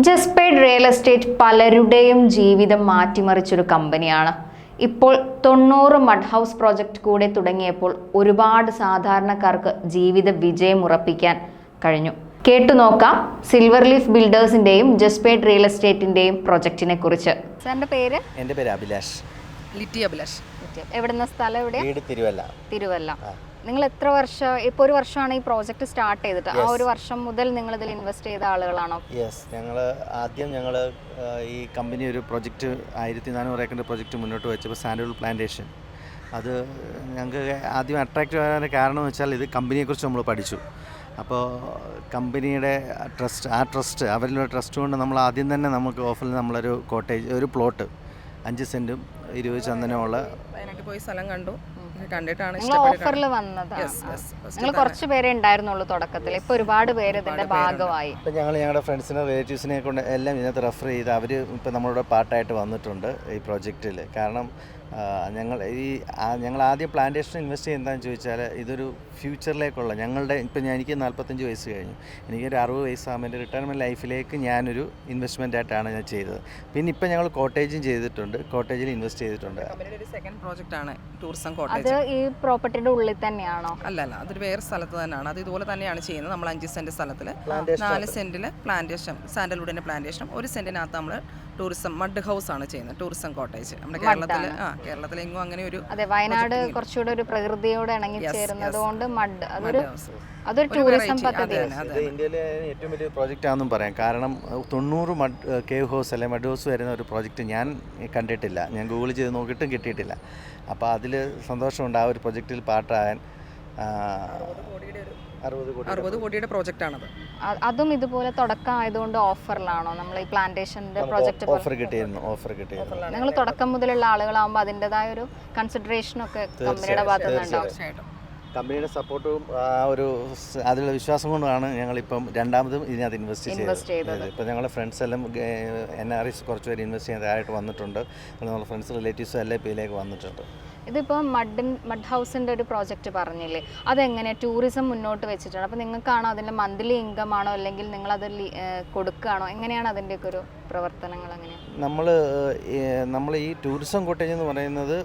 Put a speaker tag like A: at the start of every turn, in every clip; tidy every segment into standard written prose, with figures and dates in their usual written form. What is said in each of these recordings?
A: ജസ്പേഡ് real estate പലരുടെയും ജീവിതം മാറ്റിമറിച്ചൊരു കമ്പനിയാണ്. ഇപ്പോൾ 90 മഡ് ഹൗസ് പ്രോജക്റ്റ് കൂടെ തുടങ്ങിയപ്പോൾ ഒരുപാട് സാധാരണക്കാർക്ക് ജീവിത വിജയം ഉറപ്പിക്കാൻ കഴിഞ്ഞു. കേട്ടുനോക്കാം സിൽവർ ലീഫ് ബിൽഡേഴ്സിന്റെയും ജസ്പേഡ് റിയൽ എസ്റ്റേറ്റിന്റെയും പ്രോജക്റ്റിനെ കുറിച്ച്. സാറിന്റെ പേര്?
B: എൻ്റെ പേര് അഭിലാഷ്.
A: അഭിലാഷ്. എവിടുന്ന സ്ഥലം? എവിടെ? തിരുവല്ല. നിങ്ങൾ എത്ര വർഷം, ഇപ്പോൾ ഒരു വർഷമാണ് ഈ പ്രോജക്റ്റ് സ്റ്റാർട്ട് ചെയ്തിട്ട്, ആ ഒരു വർഷം മുതൽ നിങ്ങൾ ഇതിൽ ഇൻവെസ്റ്റ് ചെയ്ത ആളുകളാണോ?
B: യെസ്, ഞങ്ങൾ ഈ കമ്പനി ഒരു പ്രൊജക്റ്റ് 1400 ഏക്കറിൻ്റെ പ്രൊജക്റ്റ് മുന്നോട്ട് വെച്ചപ്പോൾ സാൻഡൽവുഡ് പ്ലാന്റേഷൻ, അത് ഞങ്ങൾക്ക് ആദ്യം അട്രാക്റ്റീവ് ആകാൻ കാരണം എന്ന് വെച്ചാൽ ഇത് കമ്പനിയെക്കുറിച്ച് നമ്മൾ പഠിച്ചു. അപ്പോൾ കമ്പനിയുടെ ട്രസ്റ്റ് അവരിലുള്ള ട്രസ്റ്റ് കൊണ്ട് നമ്മൾ ആദ്യം തന്നെ നമുക്ക് ഓഫറിൽ നമ്മളൊരു ഒരു പ്ലോട്ട് 5 സെൻറ്റും 20 ചന്ദനമുള്ള
C: പോയി സ്ഥലം കണ്ടു, കണ്ടിട്ടാണ്
A: ഓഫറിൽ വന്നത്. നിങ്ങൾ കുറച്ച് പേരെ ഉണ്ടായിരുന്നുള്ളൂ തുടക്കത്തിൽ, ഇപ്പോൾ ഒരുപാട് പേര് ഇതിന്റെ ഭാഗമായി.
B: ഇപ്പം ഞങ്ങളുടെ ഫ്രണ്ട്സിനെ റിലേറ്റീവ്സിനെ കൊണ്ട് എല്ലാം ഇതിനകത്ത് റെഫർ ചെയ്ത് അവർ ഇപ്പം നമ്മളോട് പാർട്ടായിട്ട് വന്നിട്ടുണ്ട് ഈ പ്രോജക്റ്റിൽ. കാരണം ഞങ്ങൾ ആദ്യം പ്ലാന്റേഷൻ ഇൻവെസ്റ്റ് ചെയ്യുന്നതെന്ന് ചോദിച്ചാൽ ഇതൊരു ഫ്യൂച്ചറിലേക്കുള്ള എനിക്ക് 45 വയസ്സ് കഴിഞ്ഞു, എനിക്കൊരു 60 വയസ്സാകുമ്പോൾ എൻ്റെ റിട്ടയർമെൻറ്റ് ലൈഫിലേക്ക് ഞാനൊരു ഇൻവെസ്റ്റ്മെൻറ്റായിട്ടാണ് ഞാൻ ചെയ്തത്. പിന്നെ ഇപ്പം ഞങ്ങൾ കോട്ടേജും ചെയ്തിട്ടുണ്ട്, കോട്ടേജിൽ ഇൻവെസ്റ്റ് ചെയ്തിട്ടുണ്ട്.
C: സെക്കൻഡ് പ്രോജക്റ്റ് ആണ് ടൂറിസം കോട്ടേജ്.
A: അത് ഈ പ്രോപ്പർട്ടിയുടെ ഉള്ളിൽ തന്നെയാണോ?
C: അല്ല, അതൊരു വേറെ സ്ഥലത്ത് തന്നെയാണ്. അത് ഇതുപോലെ തന്നെയാണ് ചെയ്യുന്നത്. നമ്മൾ 5 സെൻറ്റ് സ്ഥലത്തിൽ 4 സെൻറ്റിൽ പ്ലാന്റേഷൻ, സാൻഡൽവുഡിൻ്റെ പ്ലാന്റേഷൻ, 1 സെൻറ്റിനകത്ത് നമ്മൾ ടൂറിസം മഡ് ഹൗസ് ആണ് ചെയ്യുന്നത്, ടൂറിസം കോട്ടേജ്. നമ്മുടെ കേരളത്തിലെങ്ങും അങ്ങനെ ഒരു,
A: അതെ, വയനാട് കുറച്ചുകൂടെ ഒരു പ്രകൃതിയോട് ഇണങ്ങി ചേരുന്നത് കൊണ്ട് മഡ് അതൊരു ടൂറിസം പദ്ധതിയാണ്.
B: ഇത് ഇന്ത്യയിലെ ഏറ്റവും വലിയ പ്രോജക്റ്റ് ആണെന്നും പറയാം. കാരണം 90 കേവ് ഹൗസ് അല്ലെങ്കിൽ മഡ് ഹൗസ് വരുന്ന ഒരു പ്രോജക്റ്റ് ഞാൻ കണ്ടിട്ടില്ല, ഞാൻ ഗൂഗിൾ ചെയ്ത് നോക്കിയിട്ടും കിട്ടിയിട്ടില്ല. അപ്പോൾ അതിൽ സന്തോഷമുണ്ട് ആ ഒരു പ്രൊജക്റ്റിൽ പാർട്ടാകാൻ.
C: 60 കോടിയുടെ പ്രോജക്റ്റ് ആണത്.
A: അതും ഇതുപോലെ തുടക്കം ആയതുകൊണ്ട് ഓഫറിലാണോ നമ്മൾ ഈ പ്ലാന്റേഷന്റെ പ്രോജക്റ്റ്?
B: ഓഫർ കിട്ടിയിരുന്നു.
A: നിങ്ങൾ തുടക്കം മുതലുള്ള ആളുകളാകുമ്പോൾ അതിൻ്റെതായ ഒരു കൺസിഡറേഷൻ ഒക്കെ കമ്പനിയുടെ ഭാഗത്ത് നിന്നുണ്ടാവും.
B: കമ്പനിയുടെ സപ്പോർട്ടും അതിലുള്ള വിശ്വാസം കൊണ്ടാണ് ഞങ്ങളിപ്പം രണ്ടാമതും ഇതിനകത്ത് ഇൻവെസ്റ്റ് ചെയ്തത്. ഇപ്പം ഞങ്ങളുടെ ഫ്രണ്ട്സ് എല്ലാം NRIs കുറച്ച് പേര് ഇൻവെസ്റ്റ് ചെയ്യാനായിട്ട് വന്നിട്ടുണ്ട്. നമ്മുടെ ഫ്രണ്ട്സ് റിലേറ്റീവ്സും എല്ലാം ഇപ്പോൾ ഇതിലേക്ക് വന്നിട്ടുണ്ട്.
A: ഇതിപ്പോൾ മഡ് ഹൗസിൻ്റെ ഒരു പ്രോജക്റ്റ് പറഞ്ഞില്ലേ, അതെങ്ങനെ ടൂറിസം മുന്നോട്ട് വെച്ചിട്ടാണ്? അപ്പോൾ നിങ്ങൾക്കാണോ അതിൻ്റെ മന്ത്ലി ഇൻകം ആണോ, അല്ലെങ്കിൽ നിങ്ങളത് കൊടുക്കുകയാണോ, എങ്ങനെയാണ് അതിൻ്റെയൊക്കെ ഒരു പ്രവർത്തനങ്ങൾ? എങ്ങനെയാണ്
B: നമ്മൾ ഈ ടൂറിസം കോട്ടേജ് എന്ന് പറയുന്നത്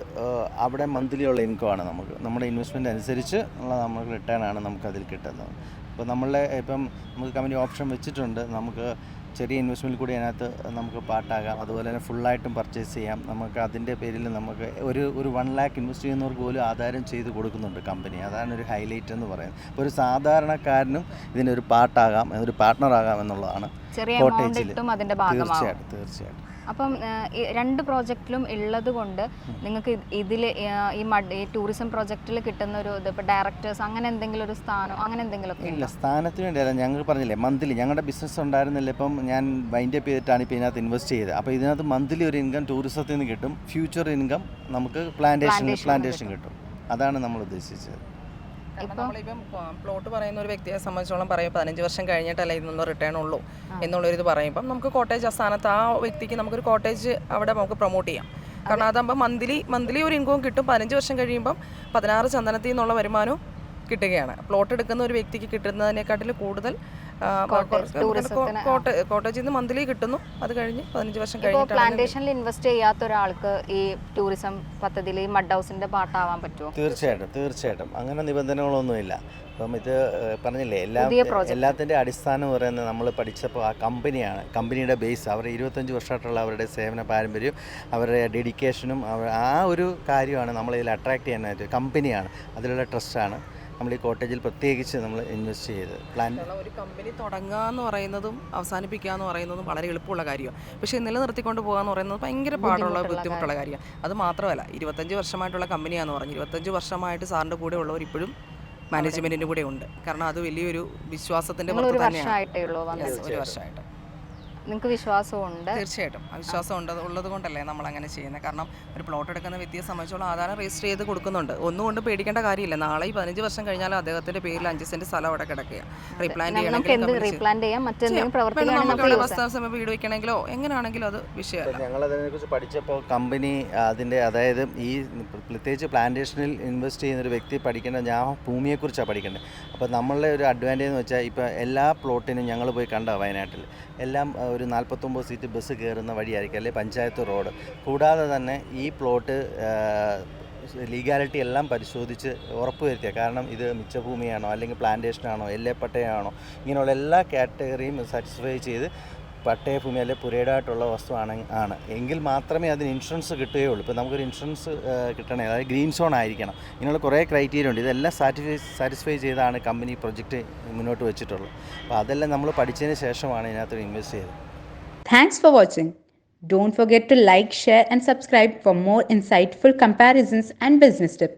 B: അവിടെ മന്ത്ലി ഉള്ള ഇൻകം ആണ്. നമ്മുടെ ഇൻവെസ്റ്റ്മെൻറ്റ് അനുസരിച്ച് ഉള്ള നമുക്ക് റിട്ടേൺ ആണ് നമുക്കതിൽ കിട്ടുന്നത്. ഇപ്പോൾ നമുക്ക് കമ്പനി ഓപ്ഷൻ വെച്ചിട്ടുണ്ട്, നമുക്ക് ചെറിയ ഇൻവെസ്റ്റ്മെൻറ്റിൽ കൂടി അതിനകത്ത് നമുക്ക് പാർട്ടാകാം. അതുപോലെ തന്നെ ഫുള്ളായിട്ടും പർച്ചേസ് ചെയ്യാം. നമുക്ക് അതിൻ്റെ പേരിൽ നമുക്ക് ഒരു 1 lakh ഇൻവെസ്റ്റ് ചെയ്യുന്നവർക്ക് പോലും ആധാരം ചെയ്ത് കൊടുക്കുന്നുണ്ട് കമ്പനി. അതാണ് ഒരു ഹൈലൈറ്റ് എന്ന് പറയുന്നത്. അപ്പോൾ ഒരു സാധാരണക്കാരനും ഇതിനൊരു പാർട്ടാകാം, ഒരു പാർട്ട്ണറാകാം എന്നുള്ളതാണ് കോട്ടേജിൽ. തീർച്ചയായിട്ടും.
A: അപ്പം ഈ 2 പ്രോജക്റ്റിലും ഉള്ളത് കൊണ്ട് നിങ്ങൾക്ക് ഇതിൽ ഈ ടൂറിസം പ്രോജക്റ്റിൽ കിട്ടുന്ന ഒരു ഇപ്പോൾ ഡയറക്ടേഴ്സ് അങ്ങനെ എന്തെങ്കിലും ഒരു സ്ഥാനം അങ്ങനെ എന്തെങ്കിലുമൊക്കെ?
B: ഇല്ല, സ്ഥാനത്തിന് വേണ്ടിയല്ല. ഞങ്ങൾ പറഞ്ഞില്ലേ മന്ത്ലി ഞങ്ങളുടെ ബിസിനസ് ഉണ്ടായിരുന്നില്ല. ഇപ്പം ഞാൻ വൈൻഡപ്പ് ചെയ്തിട്ടാണ് ഇപ്പോൾ ഇതിനകത്ത് ഇൻവെസ്റ്റ് ചെയ്തത്. അപ്പോൾ ഇതിനകത്ത് മന്ത്ലി ഒരു ഇൻകം ടൂറിസത്തിൽ നിന്ന് കിട്ടും, ഫ്യൂച്ചർ ഇൻകം നമുക്ക് പ്ലാന്റേഷൻ കിട്ടും. അതാണ് നമ്മൾ ഉദ്ദേശിച്ചത്.
C: നമ്മളിപ്പം പ്ലോട്ട് പറയുന്ന ഒരു വ്യക്തിയെ സംബന്ധിച്ചോളം പറയും 15 വർഷം കഴിഞ്ഞിട്ടല്ല ഇതിനൊന്നും റിട്ടേൺ ഉള്ളൂ എന്നുള്ളൊരിത് പറയുമ്പം നമുക്ക് കോട്ടേജ് ആ സ്ഥാനത്ത് ആ വ്യക്തിക്ക് നമുക്കൊരു കോട്ടേജ് അവിടെ നമുക്ക് പ്രൊമോട്ട് ചെയ്യാം. കാരണം അതാകുമ്പോൾ മന്ത്ലി ഒരു ഇൻകവും കിട്ടും. 15 വർഷം കഴിയുമ്പം 16 ചന്ദനത്തിൽ നിന്നുള്ള വരുമാനവും കിട്ടുകയാണ്. പ്ലോട്ട് എടുക്കുന്ന ഒരു വ്യക്തിക്ക് കിട്ടുന്നതിനെക്കാട്ടിൽ കൂടുതൽ കോട്ടേജിൽ നിന്ന് മന്ത്ലി കിട്ടുന്നു. അത് കഴിഞ്ഞ് 15 വർഷം കഴിഞ്ഞ്
A: പ്ലാന്റേഷനിൽ ഇൻവെസ്റ്റ് ചെയ്യാത്ത ഒരാൾക്ക് ഈ ടൂറിസം പദ്ധതിയിൽ ഈ മഡ് ഹൗസിന്റെ പാർട്ടാവാൻ പറ്റുമോ?
B: തീർച്ചയായിട്ടും അങ്ങനെ നിബന്ധനകളൊന്നുമില്ല. അപ്പം ഇത് പറഞ്ഞില്ലേ, എല്ലാത്തിൻ്റെ അടിസ്ഥാനം പറയുന്നത് നമ്മൾ പഠിച്ചപ്പോൾ ആ കമ്പനിയുടെ ബേസ്, അവരുടെ 25 വർഷമായിട്ടുള്ള അവരുടെ സേവന പാരമ്പര്യം, അവരുടെ ഡെഡിക്കേഷനും ആ ഒരു കാര്യമാണ് നമ്മളിതിൽ അട്രാക്ട് ചെയ്യാനായിട്ട്. കമ്പനിയാണ്, അതിലുള്ള ട്രസ്റ്റാണ് നമ്മൾ ഈ കോട്ടേജിൽ പ്രത്യേകിച്ച് നമ്മൾ ഇൻവെസ്റ്റ് ചെയ്ത്
C: ഒരു കമ്പനി തുടങ്ങുക എന്ന് പറയുന്നതും അവസാനിപ്പിക്കുക എന്ന് പറയുന്നതും വളരെ എളുപ്പമുള്ള കാര്യമാണ്. പക്ഷേ നിലനിർത്തിക്കൊണ്ട് പോകുക എന്ന് പറയുന്നത് ഭയങ്കര പാടുള്ള ബുദ്ധിമുട്ടുള്ള കാര്യമാണ്. അത് മാത്രമല്ല 25 വർഷമായിട്ടുള്ള കമ്പനിയാണെന്ന് പറഞ്ഞു. 25 വർഷമായിട്ട് സാറിൻ്റെ കൂടെ ഉള്ളവർ ഇപ്പോഴും മാനേജ്മെൻറ്റിൻ്റെ കൂടെ ഉണ്ട്. കാരണം അത് വലിയൊരു വിശ്വാസത്തിൻ്റെ പുറത്ത് തന്നെയാണ്. 1 വർഷമായിട്ട്
A: നിങ്ങൾക്ക് വിശ്വാസമുണ്ട്?
C: തീർച്ചയായിട്ടും വിശ്വാസം ഉള്ളത് കൊണ്ടല്ലേ നമ്മൾ അങ്ങനെ ചെയ്യുന്നത്. കാരണം ഒരു പ്ലോട്ട് എടുക്കുന്ന വ്യക്തിയെ സംബന്ധിച്ചോളം ആധാരം രജിസ്റ്റർ ചെയ്ത് കൊടുക്കുന്നുണ്ട്. ഒന്നുകൊണ്ട് പേടിക്കേണ്ട കാര്യമില്ല. നാളെ 15 വർഷം കഴിഞ്ഞാൽ അദ്ദേഹത്തിന്റെ പേരിൽ 5 സെന്റ് സ്ഥലം അവിടെ കിടക്കുക. റീപ്ലാൻ സമയം വീട് വെക്കണമെങ്കിലോ എങ്ങനെയാണെങ്കിലും അത് വിഷയമല്ല.
B: ഞങ്ങൾ അതിനെക്കുറിച്ച് പഠിച്ചപ്പോൾ കമ്പനി അതായത് ഈ പ്രത്യേകിച്ച് പ്ലാന്റേഷനിൽ ഇൻവെസ്റ്റ് ചെയ്യുന്ന ഒരു വ്യക്തി പഠിക്കേണ്ട, ഞാൻ ഭൂമിയെക്കുറിച്ചാണ് പഠിക്കേണ്ടത്. അപ്പോൾ നമ്മളുടെ ഒരു അഡ്വാൻറ്റേജ് എന്ന് വെച്ചാൽ ഇപ്പോൾ എല്ലാ പ്ലോട്ടിനും ഞങ്ങൾ പോയി കണ്ട വയനാട്ടിൽ എല്ലാം ഒരു 49 സീറ്റ് ബസ് കയറുന്ന വഴിയായിരിക്കും, അല്ലെങ്കിൽ പഞ്ചായത്ത് റോഡ്. കൂടാതെ തന്നെ ഈ പ്ലോട്ട് ലീഗാലിറ്റി എല്ലാം പരിശോധിച്ച് ഉറപ്പുവരുത്തുക. കാരണം ഇത് മിച്ചഭൂമിയാണോ അല്ലെങ്കിൽ പ്ലാന്റേഷനാണോ എല്ലേപ്പട്ടയാണോ ഇങ്ങനെയുള്ള എല്ലാ കാറ്റഗറിയും സാറ്റിസ്ഫൈ ചെയ്ത് പട്ടയഭൂമി അല്ലെങ്കിൽ പുരേഡായിട്ടുള്ള വസ്തുവാണ് എങ്കിൽ മാത്രമേ അതിന് ഇൻഷുറൻസ് കിട്ടുകയുള്ളൂ. ഇപ്പോൾ നമുക്കൊരു ഇൻഷുറൻസ് കിട്ടണേ, അതായത് ഗ്രീൻ സോൺ ആയിരിക്കണം. ഇങ്ങനെയുള്ള കുറേ ക്രൈറ്റീരിയ ഉണ്ട്. ഇതെല്ലാം സാറ്റിസ്ഫൈ ചെയ്താണ് കമ്പനി പ്രൊജക്റ്റ് മുന്നോട്ട് വെച്ചിട്ടുള്ളത്. അപ്പോൾ അതെല്ലാം നമ്മൾ പഠിച്ചതിന് ശേഷമാണ് ഇതിനകത്ത് ഇൻവെസ്റ്റ് ചെയ്തത്.
D: Thanks for watching. Don't forget to like, share and subscribe for more insightful comparisons and business tips.